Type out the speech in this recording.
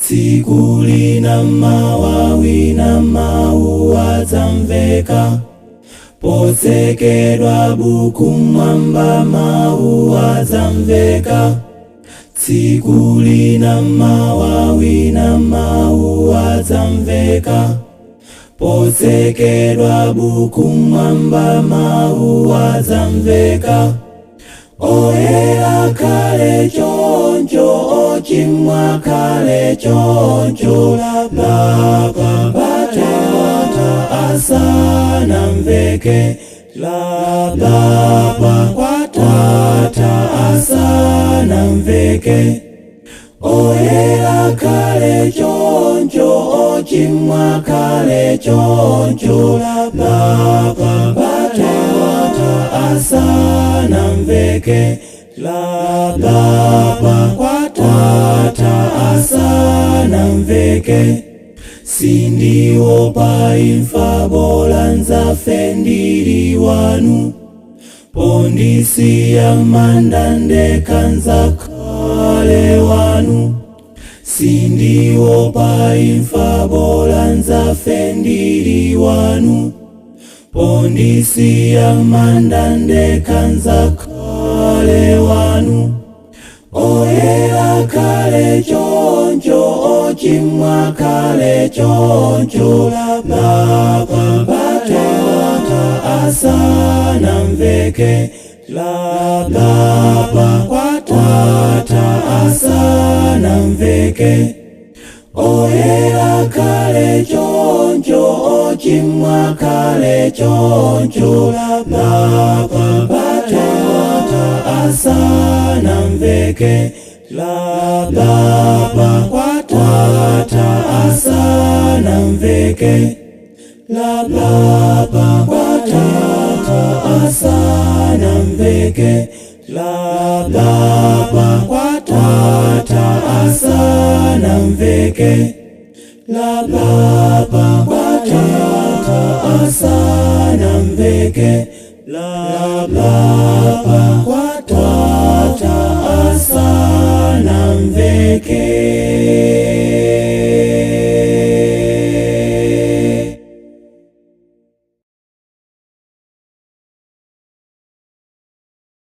tsiku lina mawa wina mawu adzamveka, potsekedwa buku mwamba mawu adzamveka. Tsiku lina mawa wina mawu adzamveka, potsekedwa buku mwamba mawu adzamveka. Oyera kale choncho, ochimwa kale choncho, lapa kwatata asanamveke, lapa kwatata asanamveke. Oyera kale choncho, ochimwa kale choncho, lapa kwatata asanamveke, lapa kwatata asanamveke. Sindiopa imfa bola nzafe ndili wanu, pondisiya mandandeka nzakhale wanu. Sindiopa imfa bola nzafe ndili wanu, pondisiya mandandeka nzakhale wanu. Oyera kale choncho, ochimwa kale choncho, lapa kwatata asanamveke, lapa kwatata asanamveke. Oyera kale choncho, ochimwa kale choncho, lapa kwatata asanamveke, lapa kwatata asanamveke, lapa kwatata asanamveke, lapa kwatata asanamveke, lapa kwatata asanamveke, lapa kwatata asanamveke.